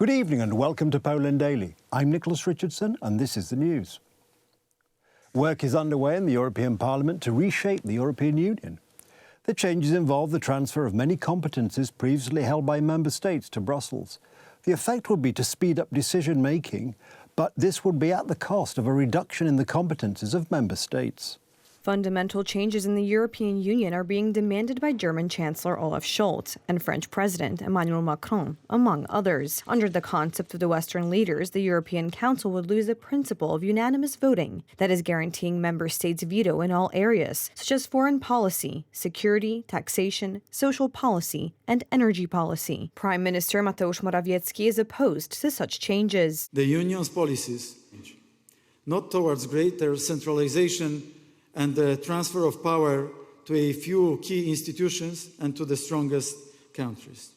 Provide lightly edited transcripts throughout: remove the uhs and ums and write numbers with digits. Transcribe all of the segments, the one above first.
Good evening and welcome to Poland Daily. I'm Nicholas Richardson and this is the news. Work is underway in the European Parliament to reshape the European Union. The changes involve the transfer of many competences previously held by member states to Brussels. The effect would be to speed up decision-making, but this would be at the cost of a reduction in the competences of member states. Fundamental changes in the European Union are being demanded by German Chancellor Olaf Scholz and French President Emmanuel Macron, among others. Under the concept of the Western leaders, the European Council would lose the principle of unanimous voting, that is guaranteeing member states' veto in all areas, such as foreign policy, security, taxation, social policy, and energy policy. Prime Minister Mateusz Morawiecki is opposed to such changes. The Union's policies, not towards greater centralization and the transfer of power to a few key institutions and to the strongest countries,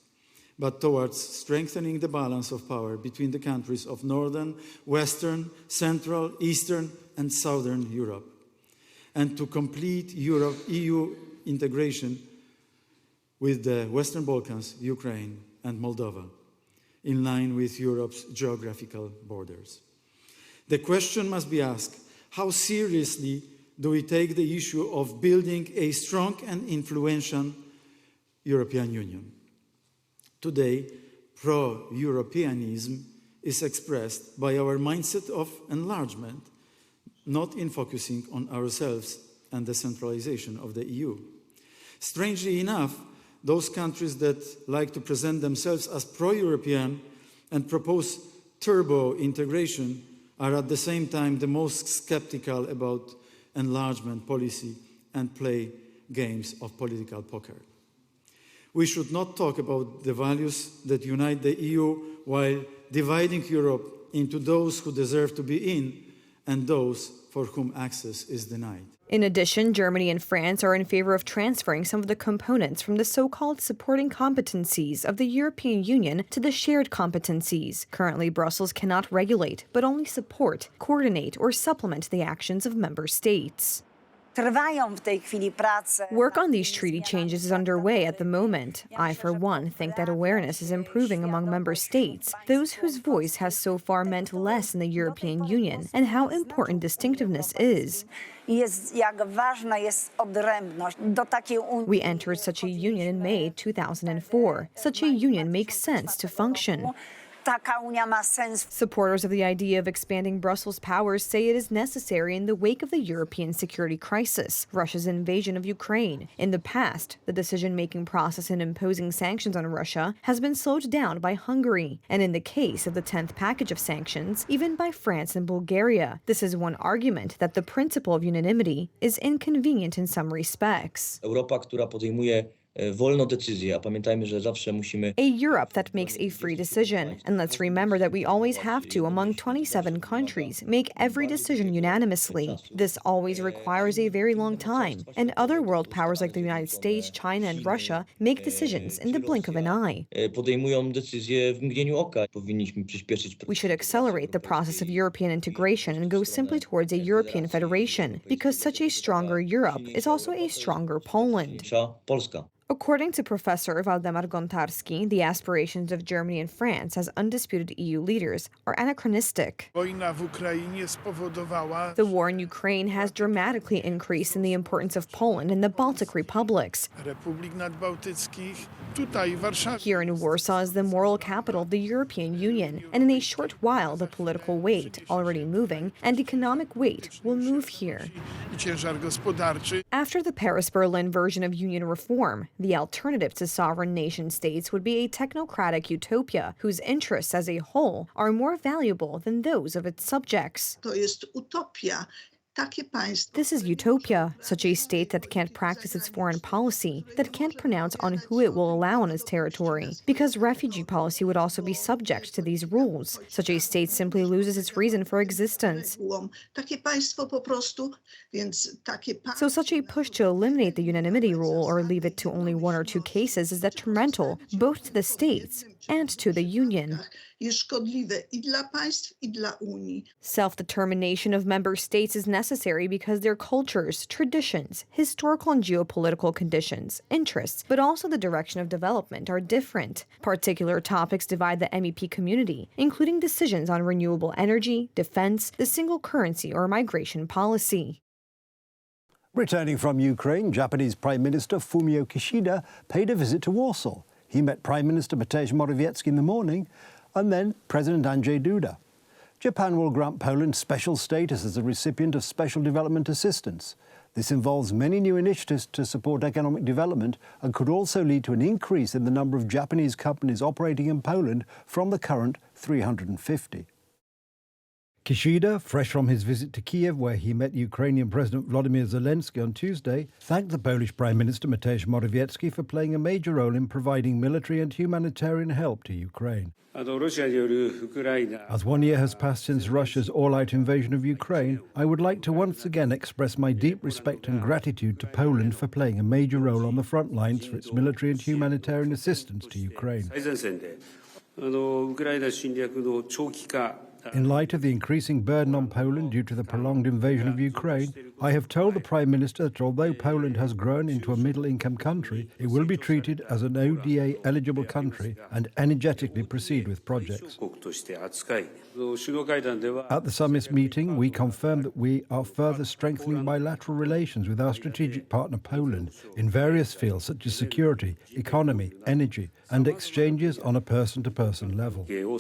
but towards strengthening the balance of power between the countries of Northern, Western, Central, Eastern and Southern Europe, and to complete EU integration with the Western Balkans, Ukraine and Moldova, in line with Europe's geographical borders. The question must be asked, how seriously do we take the issue of building a strong and influential European Union? Today, pro-Europeanism is expressed by our mindset of enlargement, not in focusing on ourselves and the centralization of the EU. Strangely enough, those countries that like to present themselves as pro-European and propose turbo integration are at the same time the most skeptical about enlargement policy and play games of political poker. We should not talk about the values that unite the EU while dividing Europe into those who deserve to be in and those for whom access is denied. In addition, Germany and France are in favor of transferring some of the components from the so-called supporting competencies of the European Union to the shared competencies. Currently, Brussels cannot regulate, but only support, coordinate, or supplement the actions of member states. Work on these treaty changes is underway at the moment. I, for one, think that awareness is improving among member states, those whose voice has so far meant less in the European Union, and how important distinctiveness is. We entered such a union in May 2004. Such a union makes sense to function. Supporters of the idea of expanding Brussels' powers say it is necessary in the wake of the European security crisis, Russia's invasion of Ukraine. In the past, the decision-making process in imposing sanctions on Russia has been slowed down by Hungary, and in the case of the 10th package of sanctions, even by France and Bulgaria. This is one argument that the principle of unanimity is inconvenient in some respects. A Europe that makes a free decision. And let's remember that we always have to, among 27 countries, make every decision unanimously. This always requires a very long time. And other world powers like the United States, China, and Russia make decisions in the blink of an eye. We should accelerate the process of European integration and go simply towards a European federation, because such a stronger Europe is also a stronger Poland. According to Professor Waldemar Gontarski, the aspirations of Germany and France as undisputed EU leaders are anachronistic. The war in Ukraine has dramatically increased in the importance of Poland and the Baltic republics. Here in Warsaw is the moral capital of the European Union, and in a short while the political weight, already moving, and economic weight will move here. After the Paris-Berlin version of union reform, the alternative to sovereign nation-states would be a technocratic utopia whose interests as a whole are more valuable than those of its subjects. This is utopia, such a state that can't practice its foreign policy, that can't pronounce on who it will allow on its territory, because refugee policy would also be subject to these rules. Such a state simply loses its reason for existence. So such a push to eliminate the unanimity rule or leave it to only one or two cases is detrimental both to the states and to the Union. Self-determination of member states is necessary necessary because their cultures, traditions, historical and geopolitical conditions, interests, but also the direction of development are different. Particular topics divide the MEP community, including decisions on renewable energy, defense, the single currency, or migration policy. Returning from Ukraine, Japanese Prime Minister Fumio Kishida paid a visit to Warsaw. He met Prime Minister Mateusz Morawiecki in the morning and then President Andrzej Duda. Japan will grant Poland special status as a recipient of special development assistance. This involves many new initiatives to support economic development and could also lead to an increase in the number of Japanese companies operating in Poland from the current 350. Kishida, fresh from his visit to Kiev, where he met Ukrainian President Volodymyr Zelensky on Tuesday, thanked the Polish Prime Minister Mateusz Morawiecki for playing a major role in providing military and humanitarian help to Ukraine. As 1 year has passed since Russia's all-out invasion of Ukraine, I would like to once again express my deep respect and gratitude to Poland for playing a major role on the front lines for its military and humanitarian assistance to Ukraine. In light of the increasing burden on Poland due to the prolonged invasion of Ukraine, I have told the Prime Minister that although Poland has grown into a middle-income country, it will be treated as an ODA-eligible country and energetically proceed with projects. At the summit meeting, we confirmed that we are further strengthening bilateral relations with our strategic partner Poland in various fields such as security, economy, energy, and exchanges on a person-to-person level. New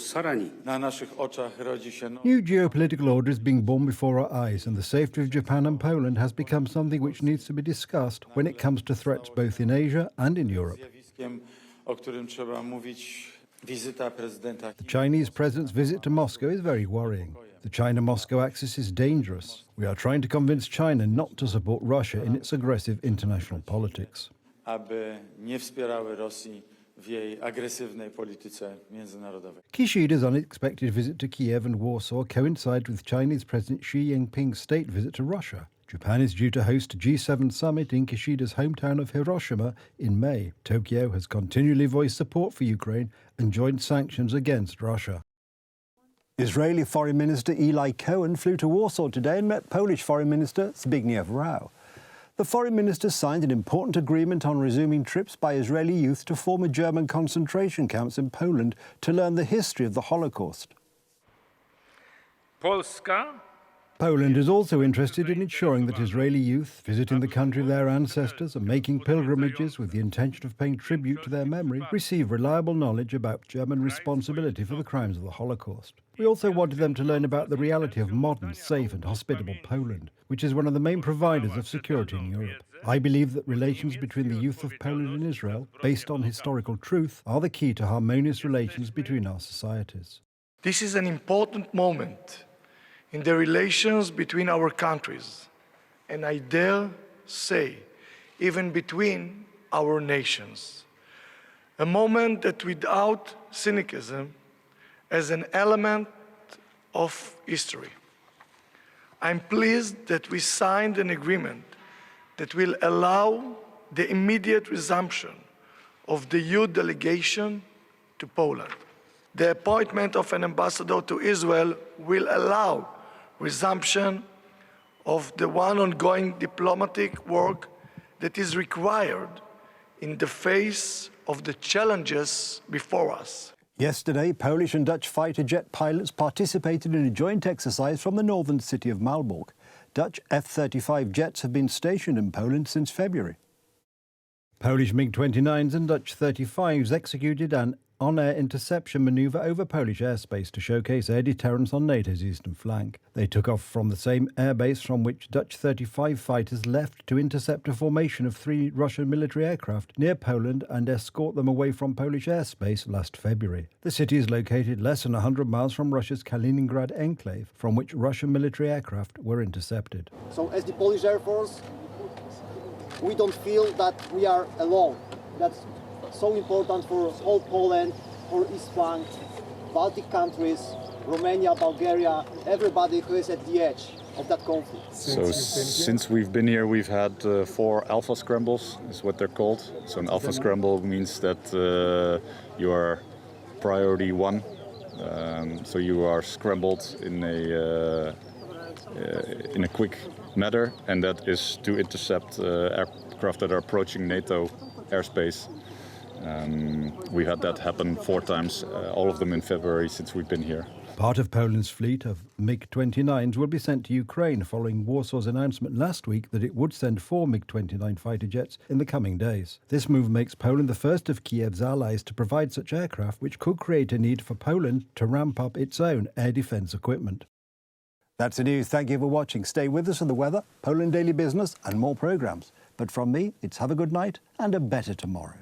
geopolitical order is being born before our eyes, and the safety of Japan and Poland has become something which needs to be discussed when it comes to threats both in Asia and in Europe. The Chinese president's visit to Moscow is very worrying. The China-Moscow axis is dangerous. We are trying to convince China not to support Russia in its aggressive international politics. Kishida's unexpected visit to Kiev and Warsaw coincides with Chinese President Xi Jinping's state visit to Russia. Japan is due to host a G7 summit in Kishida's hometown of Hiroshima in May. Tokyo has continually voiced support for Ukraine and joined sanctions against Russia. Israeli Foreign Minister Eli Cohen flew to Warsaw today and met Polish Foreign Minister Zbigniew Rau. The Foreign Minister signed an important agreement on resuming trips by Israeli youth to former German concentration camps in Poland to learn the history of the Holocaust. Poland is also interested in ensuring that Israeli youth visiting the country of their ancestors and making pilgrimages with the intention of paying tribute to their memory receive reliable knowledge about German responsibility for the crimes of the Holocaust. We also wanted them to learn about the reality of modern, safe and hospitable Poland, which is one of the main providers of security in Europe. I believe that relations between the youth of Poland and Israel, based on historical truth, are the key to harmonious relations between our societies. This is an important moment in the relations between our countries, and I dare say, even between our nations. A moment that without cynicism as an element of history. I'm pleased that we signed an agreement that will allow the immediate resumption of the youth delegation to Poland. The appointment of an ambassador to Israel will allow resumption of the one ongoing diplomatic work that is required in the face of the challenges before us. Yesterday, Polish and Dutch fighter jet pilots participated in a joint exercise from the northern city of Malbork. Dutch F-35 jets have been stationed in Poland since February. Polish MiG-29s and Dutch 35s executed an on-air interception manoeuvre over Polish airspace to showcase air deterrence on NATO's eastern flank. They took off from the same airbase from which Dutch 35 fighters left to intercept a formation of 3 Russian military aircraft near Poland and escort them away from Polish airspace last February. The city is located less than 100 miles from Russia's Kaliningrad enclave, from which Russian military aircraft were intercepted. So as the Polish Air Force, we don't feel that we are alone. That's so important for whole Poland, for East Flank, Baltic countries, Romania, Bulgaria, everybody who is at the edge of that conflict. So since we've been here, we've had 4 alpha scrambles, is what they're called. So an alpha scramble means that you are priority 1. So you are scrambled in in a quick manner, and that is to intercept aircraft that are approaching NATO airspace. We had that happen 4 times, all of them in February since we've been here. Part of Poland's fleet of MiG-29s will be sent to Ukraine following Warsaw's announcement last week that it would send 4 MiG-29 fighter jets in the coming days. This move makes Poland the first of Kiev's allies to provide such aircraft, which could create a need for Poland to ramp up its own air defence equipment. That's the news. Thank you for watching. Stay with us for the weather, Poland Daily Business and more programmes. But from me, it's have a good night and a better tomorrow.